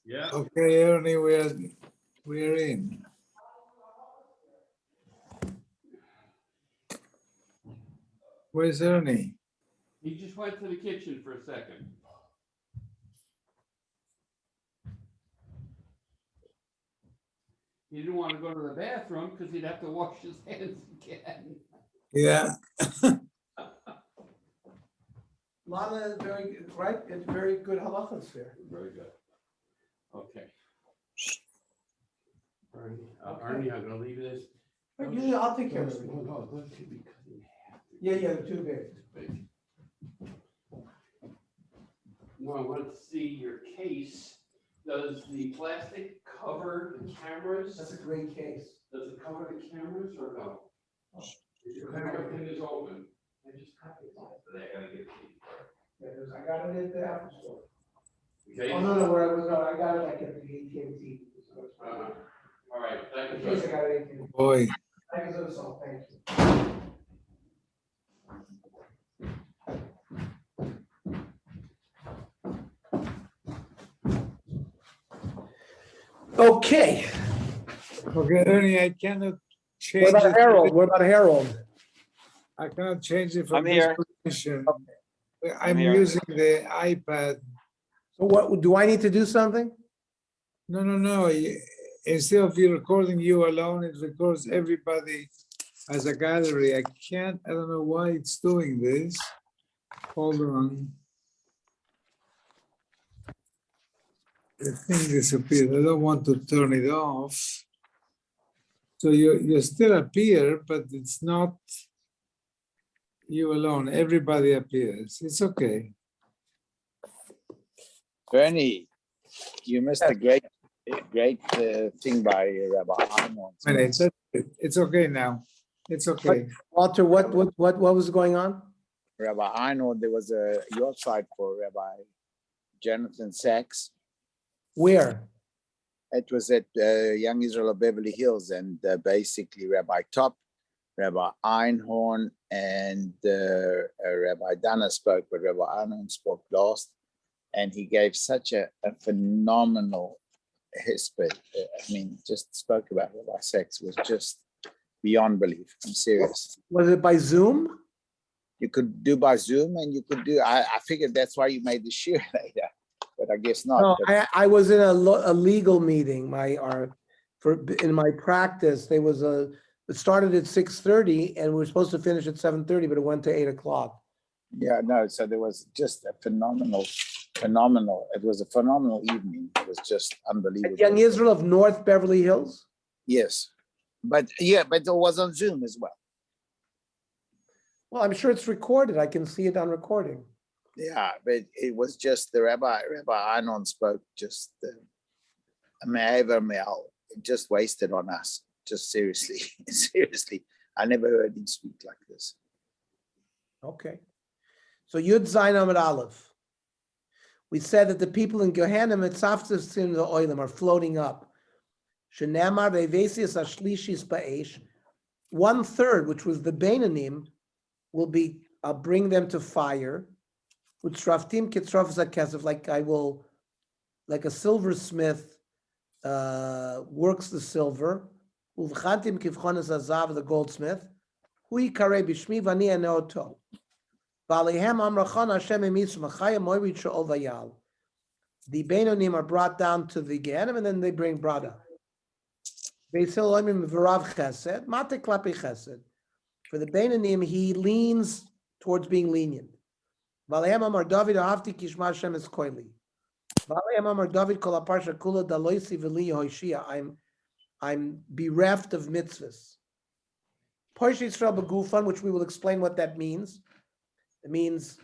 Yeah. Okay, Ernie, we're in. Where's Ernie? He just went to the kitchen for a second. He didn't want to go to the bathroom because he'd have to wash his hands again. Yeah. Lana, very good, right? It's very good halachas there. Very good. Okay. Arnie, I'm gonna leave this. Usually I'll take care of it. No, those should be cut in half. Yeah, they're too big. Big. No, I want to see your case. Does the plastic cover the cameras? That's a great case. Does it cover the cameras or no? Everything is open. I just copied it. They gotta get the key. Yeah, I got it at the Apple store. Okay. Oh, no, where I was, I got it like at the AT&T. So it's fine. All right, thank In you. case I got it at AT&T. Boy, Thank you for the salt, thank you. Okay. okay, Ernie, I cannot change What about it. Harold? What about Harold? I cannot change it from I'm this here. position. I'm I'm here. using the iPad. So what, do I need to do something? No. Instead of you recording you alone, it records everybody as a gallery. I don't know why it's doing this. Hold on. The thing disappeared. I don't want to turn it off. So you still appear, but it's not you alone. Everybody appears. It's okay. Bernie, you missed a great thing by Rabbi Arnold. It's okay now. It's okay. Walter, what was going on? Rabbi Arnold, there was a yahrzeit for Rabbi Jonathan Sachs. Where? It was at Young Israel of Beverly Hills, and basically Rabbi Top, Rabbi Einhorn, and Rabbi Dana spoke, but Rabbi Einhorn spoke last, and he gave such a phenomenal history. I mean, just spoke about Rabbi Sachs was just beyond belief. I'm serious. Was it by Zoom? You could do by Zoom, and you could do. I figured that's why you made the share later, but I guess not. No, But I was in a legal meeting. In my practice, it started at 6:30 and we were supposed to finish at 7:30, but it went to 8 o'clock. yeah, no. So there was just a phenomenal. It was a phenomenal evening. It was just unbelievable. Young Israel of North Beverly Hills. Yes, but it was on Zoom as well. Well, I'm sure it's recorded. I can see it on recording. Yeah, but it was just the Rabbi Anon spoke just just wasted on us. Just seriously, seriously. I never heard him speak like this. Okay. So Yud Zayin Amud Aleph. We said that the people in Gehenna Mitzaftis in the Oilim are floating up. Shenamar Vevesias Ashlishis Ba'esh. 1/3, which was the Beinanim, will be, I'll bring them to fire. Utsraftim Kitzraf Zakesef, like a silversmith works the silver. Uvchantim Kivchonas Azav, the goldsmith. Hui Kare Bishmi Vani Aneoto. Valehem Amrachan Hashem Emitz Machaya Moiri Sha'ol Vayal. The Beinonim are brought down to the Gehenim and then they bring brought up. Beisil Oimim V'rav Chesed, Mate Klapi Chesed. For the Beinonim, he leans towards being lenient. Valehem Amar David Ahavti Kishma Hashem Es Koili. Valehem Amar David Kol HaParsha Kula Daloisi V'li Yehoshia. I'm bereft of mitzvahs. Parsha Yisrael B'Gufan, which we will explain what that means. It means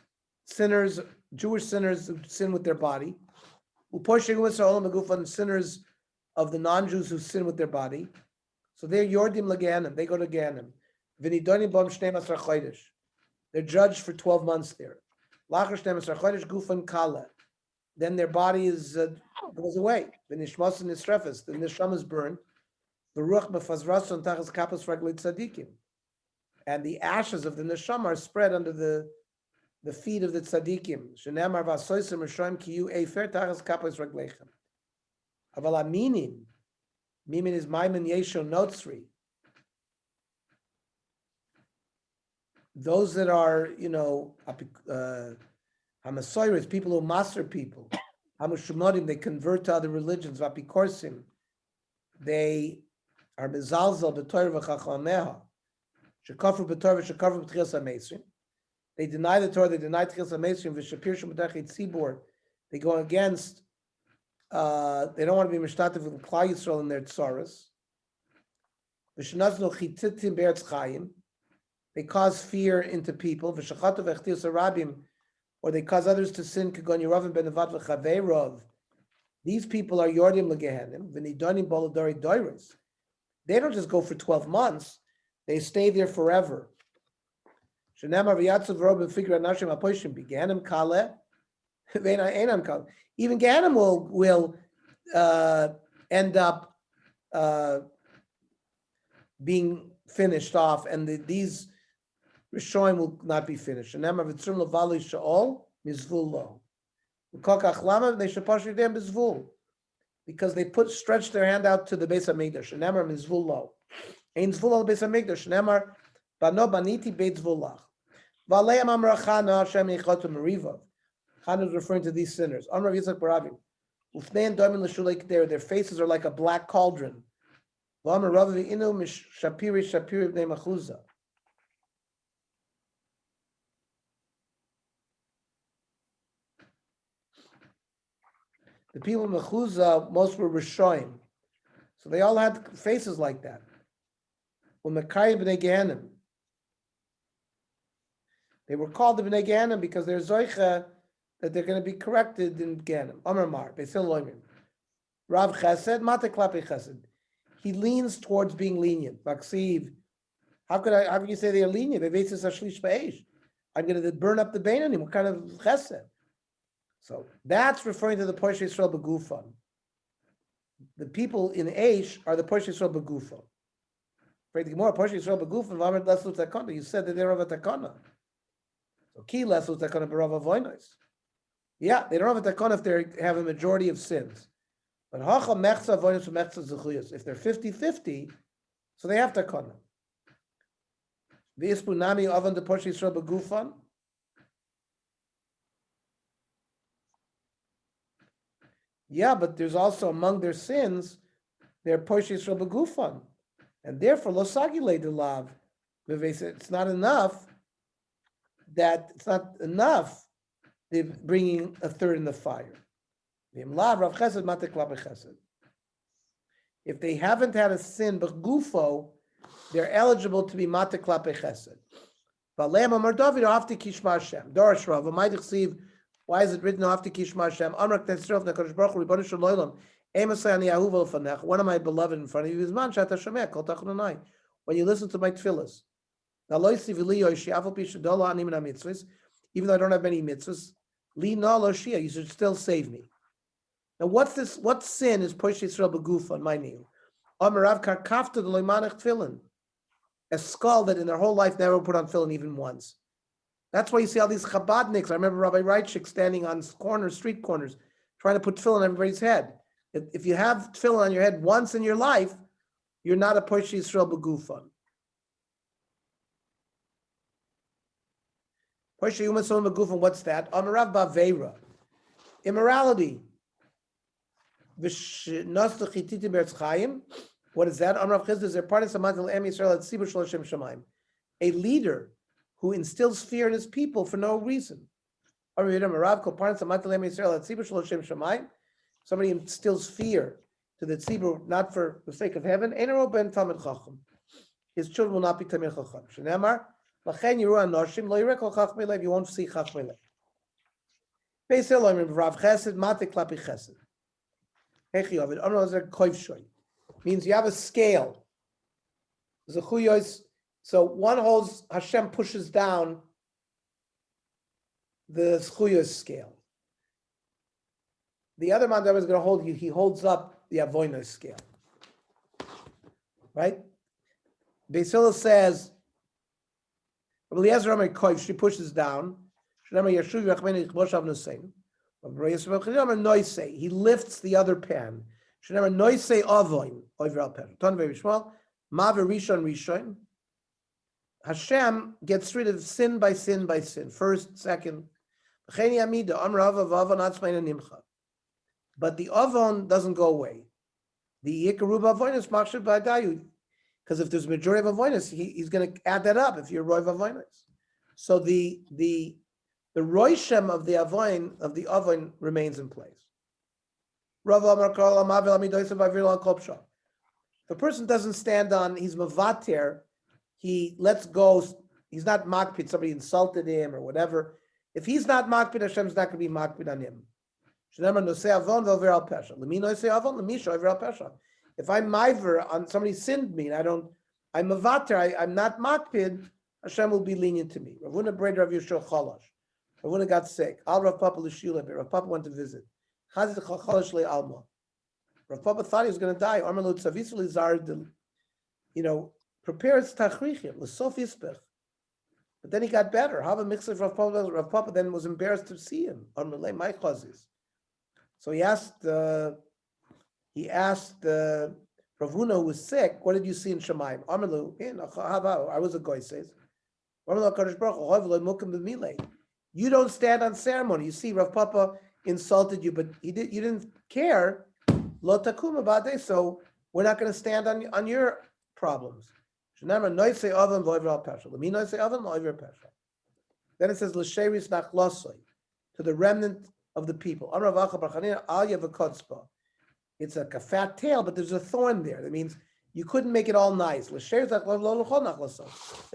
sinners, Jewish sinners who sin with their body. U'Parsha Yisrael B'Gufan, sinners of the non-Jews who sin with their body. So they're Yordim L'Gehenim, they go to Gehenim. V'nidonim B'am Shnei Masar Chodesh. They're judged for 12 months there. Lachar Shnei Masar Chodesh Gufan Kala. Then their body goes away. V'nishmas Nisrefes, the neshama is burned. V'ruach B'fazrason Tachas Kapas Raglit Tzadikim. And the ashes of the neshama are spread under the feet of the tzaddikim. Shenamar v'asoysim Rishoim ki yu efer tachas kapas raglechem. Aval aminin. Mimin is maimin yesho notzri. Those that are, Hamasoiris, people who master people. Hamashumodim, they convert to other religions. Vapikorsim, they are mezalzel b'torah v'chachameha. Shekafru b'torah v'shekafru b'tchilas ha'meisrim. They deny the Torah, they deny tchilas ha'meisrim, v'shapir shemutachet tzibor. They go against, they don't want to be mishtatev with Klal Yisrael in their tsaras. V'shenaznu chititim be'eretz chayim. They cause fear into people. V'shachatu v'echtius harabim, or they cause others to sin. Kagon Yeravim ben Nevat v'chaveirov. These people are yordim legehenim v'nidonim boladori doiros. They don't just go for 12 months; they stay there forever. Shenamar v'yatzav v'robim figure anashim apoishim beganim kale v'ena enam kale. Even Gehenim will end up being finished off, and these Rishonim will not be finished. Shenamar v'tzum levali sha'ol mizvul lo. Because they stretch their hand out to the Beis Hamikdash. Shenamar mizvul lo. Ein zvul al Beis Hamikdash. Shenamar bano baniti beit zvulach. V'aleim amra Chana Hashem yichotu merivav. Chana is referring to these sinners. Amrav Yitzchak Baravim. Ufnein domin l'shulei k'der. Their faces are like a black cauldron. V'amar Rav v'inu mish shapiri b'nei machuzah. The people in Mechuzah, most were Rishoim. So they all had faces like that. When Mekai b'nei Gehenim. They were called the B'nei Gehenim because they're Zoicha that they're going to be corrected in Gehenim. Amar Mar, Beisil Loimim. Rav Chesed, Mate Klapi Chesed. He leans towards being lenient. Vaksiv. How can you say they are lenient? I'm going to burn up the Beinanim. What kind of Chesed? So that's referring to the Porsche Yisrael Begufan. The people in Aish are the Porsche Yisrael Begufan. For the Gemara, Porsche Yisrael Begufan, V'amrit Leslut Takana. You said that they're of a Takana. So Ki Leslut Takana B'Rav Avonos. Yeah, they don't have a Takana if they have a majority of sins. But Hacha Mechza Avonos Mechza Zechuyos. If they're 50-50, so they have Takana. V'Yispu Nami Avan the Porsche Yisrael Begufan. Yeah, but there's also among their sins, they're Porsche Yisrael Begufan. And therefore, Lo Sagile de Lav. It's not enough they're bringing a third in the fire. If they haven't had a sin, but Gufo, they're eligible to be Mate Klape Chesed. Why is it written after Kishma Hashem? Amrak Tesrov Nekadosh Baruch Hu Ribono Shel Olam. Emasai ani ahuva lefanech. One of my beloved in front of you is man shata shomeh kol tachonai. When you listen to my tefillas. Now lo yisiv li yoshi afal pi shadolo ani min mitzvahs. Even though I don't have any mitzvahs, li na lo shia. You should still save me. Now what's this? What sin is Porsche Yisrael begufa on my name? Amarav karkafta the loimanach tefillin. A skull that in their whole life never put on tefillin even once. That's why you see all these Chabadniks. I remember Rabbi Reichik standing on street corners, trying to put tefillin on everybody's head. If you have tefillin on your head once in your life, you're not a Porsche Yisrael Begufan. Porsche Yisrael Begufan, what's that? Amarav Bavera. Immorality. What is that? Amarav Chizd is a part of Samatel Em Yisrael at Sibur Shaloshem Shemaim. A leader who instills fear in his people for no reason. Somebody instills fear to the tzibur, not for the sake of heaven. His children will not be tamid chacham. You won't see chachmei. Means you have a scale. So one holds, Hashem pushes down the Zchuyos scale. The other man that was going to hold you, he holds up the Avonos scale. Right? Beis Hillel says, she pushes down. He lifts the other pan. Shenever noise avoin over al per. Ton very small. Maver rishon. Hashem gets rid of sin by sin by sin. First, second. But the avon doesn't go away. The yikaruba avoinus machshav ba'dayu. Because if there's a majority of avoinus, he's going to add that up if you're roiv avoinus. So the roishem of the avon remains in place. The person doesn't stand on, he's mavater, he lets go, he's not makpid, somebody insulted him or whatever. If he's not makpid, Hashem's not going to be makpid on him. If I'm miver on somebody sinned me and I'm mavater, I'm not makpid, Hashem will be lenient to me. Ravuna Breder Rav Yeshua Chalash. Ravuna got sick. Al Rav Papa L'Shila, Rav Papa went to visit. Chazit Chalash Le Alma. Rav Papa thought he was going to die. Armalut Savisu Lizar, prepares Tachrichim, L'Sof Yispech. But then he got better. Have a mix of Rav Papa. Rav Papa then was embarrassed to see him. Armalei, my causes. So he asked Ravuna, who was sick, what did you see in Shemaim? Armalu, I was a goy, says. You don't stand on ceremony. You see, Rav Papa insulted you, but you didn't care. Lo takum abade, so we're not going to stand on your problems. Then it says l'sheris nachlosoi, to the remnant of the people. It's like a fat tail, but there's a thorn there. That means you couldn't make it all nice. That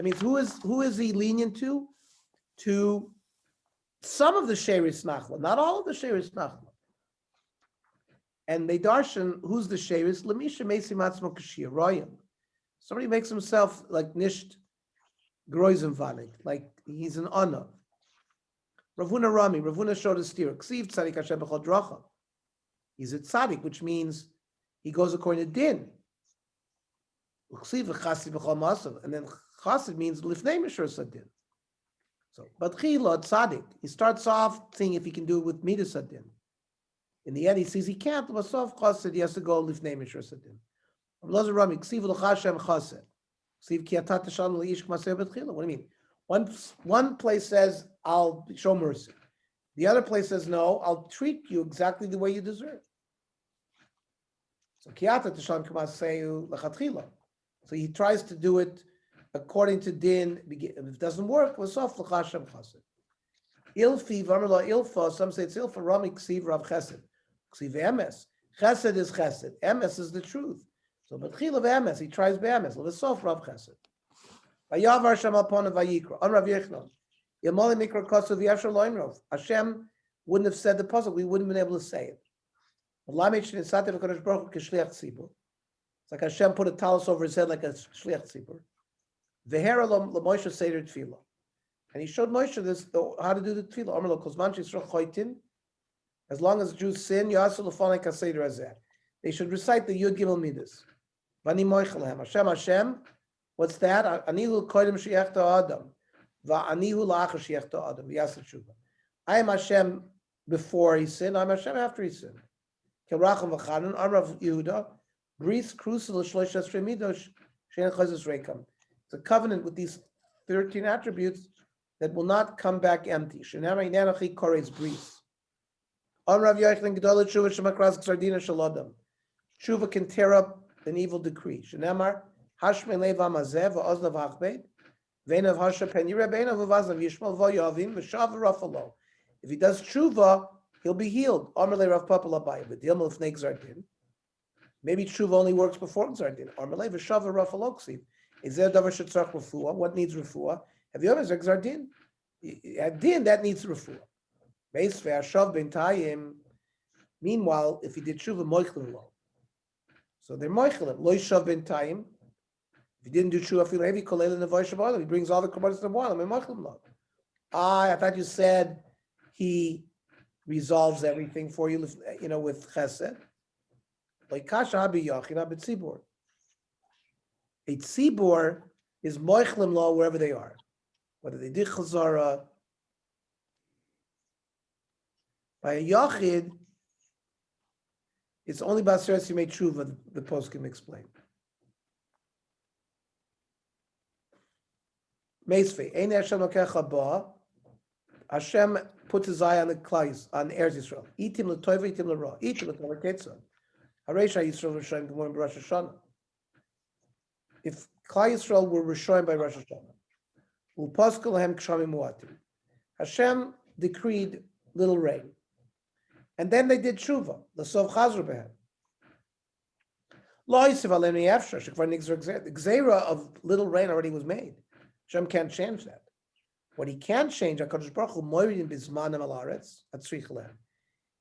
means who is he lenient to? To some of the sheris nachla, not all of the sheris nachla. And they darshan, who's the sheris? Lemisha meisi matzmo kashir royim. Somebody makes himself like nisht groizenvanig, like he's an honor. Ravuna Rami, Ravuna showed a steer. Ksiv tzadik Hashem b'chol dracha. He's a tzaddik, which means he goes according to din. And then chassid means lifnei mishur sadin. So, but chila tzaddik, he starts off seeing if he can do it with midas sadin. In the end, he sees he can't. Masof chassid, he has to go lifnei mishur sadin. What do you mean? One place says, I'll show mercy. The other place says, no, I'll treat you exactly the way you deserve. So he tries to do it according to din. If it doesn't work, ilfi, ilfa, some say it's ilfa, rami, ksiv, rav chesed. Ksiv emes. Chesed is chesed. Emes is the truth. So, but chil of emes, he tries be'emes. L'sof rav chesed. Vayavar Hashem upon vayikra. On Rav Yechon. Yamali mikra kosav yafshar loimrov. Hashem wouldn't have said the puzzle. We wouldn't have been able to say it. It's like Hashem put a talus over his head like a shliach tzibur. V'hera l'Moshe seder tefillah. And he showed Moshe this how to do the tefillah. Amar lo kozman she'yisroch choitin. As long as Jews sin, yasu l'fanei kaseder hazeh. They should recite the Yud Gimel Midas. Vani moichelhem. Hashem. What's that? Anihu kodim sheyechta adam. Va'anihu la'achar sheyechta adam. V'yaseh tshuva. I am Hashem before he sinned. I am Hashem after he sinned. Kelracham v'chanun. Amrav Yehuda. Bris krusel shloishes remidosh she'en chazes reikam. It's a covenant with these 13 attributes that will not come back empty. Shenamar inanachi kores bris. Amrav Yochanan gedolah tshuva shemakras ksardina shalodam. Tshuva can tear up an evil decree. Shenamar hashmei leva mazeh v'oznav hachbeit ve'enav hasha pen yireh be'enav v'vazav yishmal v'yavim v'shav v'rafalo. If he does tshuva, he'll be healed. Amar le Rav Papa Labai v'dil milfnei gzardin. Maybe tshuva only works before gzardin. Amar le v'shav v'rafalo ksiv. Is there a davar shetzarach refuah? What needs refuah? Have you ever said gzardin? At din that needs refuah. Beis ve'ashav b'intayim. Meanwhile, if he did tshuva moichlim lo. So they're moichlim. Lo yishav b'intayim. If he didn't do tshuva, feel heavy kolel in the voice of oil. He brings all the korbanos to the boil. Moichlim lo. I thought you said he resolves everything for you, with chesed. Like kasha habi yachina b'tzibur. A tzibur is moichlim lo wherever they are, whether they did chazara. By a yachid, It's only Baseres you made tshuva, the poskim explain. Meisvei, Ein Hashem Lokecha Ba. Hashem puts his eye on the Klais, on Eretz Yisrael. Itim l'toiva, itim l'ra. Itim l'toiva ketzad. Hareisha Yisrael Rishayim Gemorim b'Rosh Hashanah. If Klai Yisrael were Rishayim by Rosh Hashanah, u'paskel lahem kshamim muatim. Hashem decreed little rain, and then they did tshuva. L'sov chazru behem. Lo yisiv aleim yafshar shekvar nigzor gzeira. The gzeira of little rain already was made. Hashem can't change that. What he can change, HaKadosh Baruch Hu moirin bizmanim al haaretz atzrich lehem.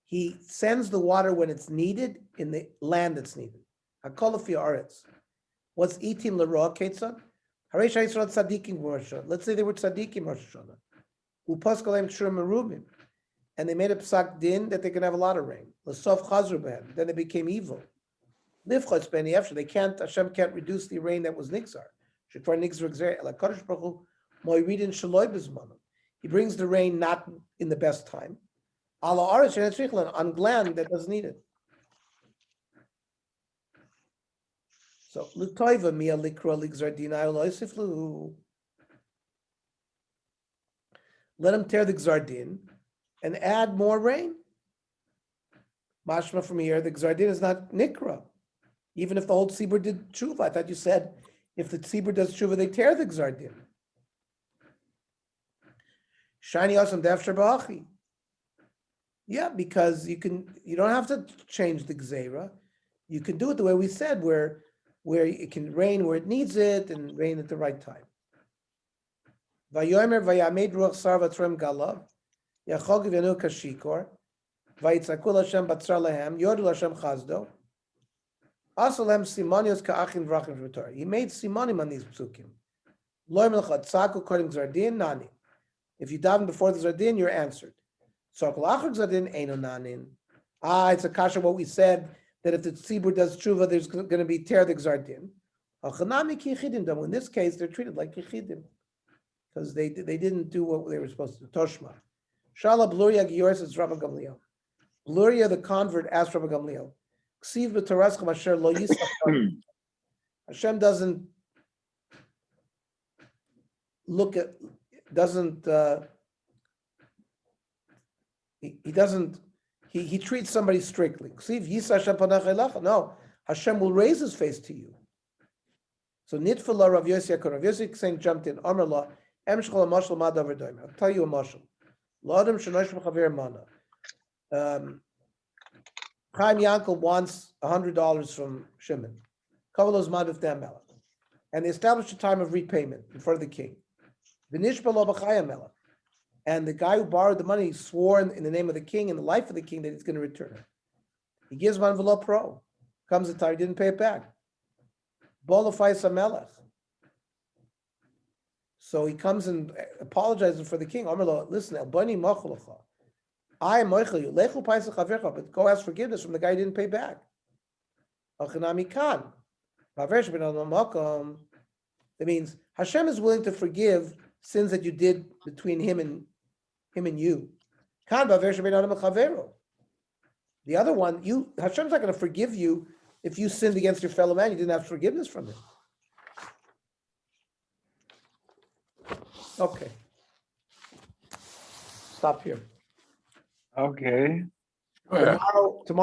He sends the water when it's needed in the land that's needed. Hakol lefi haaretz. What's itim l'ra ketzad? Hareisha Yisrael tzadikim Rosh Hashanah. Let's say they were tzadikim Rosh Hashanah. Upaskal lehem kshurim merubim. And they made a psak din that they can have a lot of rain. L'sof chazru behem. Then they became evil. Livchotz b'nei efshar. They can't, Hashem can't reduce the rain that was nixar. Shekvar nixar gzeira. Like HaKadosh Baruch Hu moiridin shaloi b'zmanim. He brings the rain not in the best time. Ala aretz shenetzrichlan, on land that doesn't need it. So l'toiva mia likra ligzar dinai loisif lu. Let him tear the gzardin and add more rain. Mashma from here, the gzardin is not nikra. Even if the whole tzibur did tshuva, I thought you said if the tzibur does tshuva, they tear the gzardin. Shiny awesome daf ba'achi. Yeah, because you don't have to change the gzeira. You can do it the way we said, where it can rain where it needs it and rain at the right time. Vayomer vayamed ruach sarva trem galav yachog v'yanu kashikor vayitzakul Hashem batzar lehem yodu Hashem chazdo asalem simonios ka'achin v'rachim v'torah. He made simonim on these psukim. Lo melchat tzaku kodim zardin nani. If you daven before the zardin, you're answered. Tzakul achar zardin eino nanin. It's a kasha what we said that if the tzibur does tshuva, there's going to be tear the gzardin. In this case, they're treated like yichidim because they didn't do what they were supposed to do. Toshma. Shala Bluria Gior says Rabbi Gamliel. Bluria, the convert, asked Rabbi Gamliel. Ksiv b'toraschem asher lo yisach. Hashem doesn't look at, doesn't, he treats somebody strictly. No, Hashem will raise his face to you. So Nitfala Rav Yossi Rav Yossi saying jumped in. Amrullah, I'll tell you a mashal. Chaim Yankel wants $100 from Shimon. And they established a time of repayment in front of the king. And the guy who borrowed the money swore in the name of the king and the life of the king that he's going to return it. He gives him an envelope pro. Comes the time, he didn't pay it back. So he comes and apologizes for the king. Listen, I am moichel you. But go ask forgiveness from the guy who didn't pay back. That means Hashem is willing to forgive sins that you did between him and you. The other one, Hashem's not going to forgive you if you sinned against your fellow man. You didn't have forgiveness from him. Okay. Stop here. Okay. Tomorrow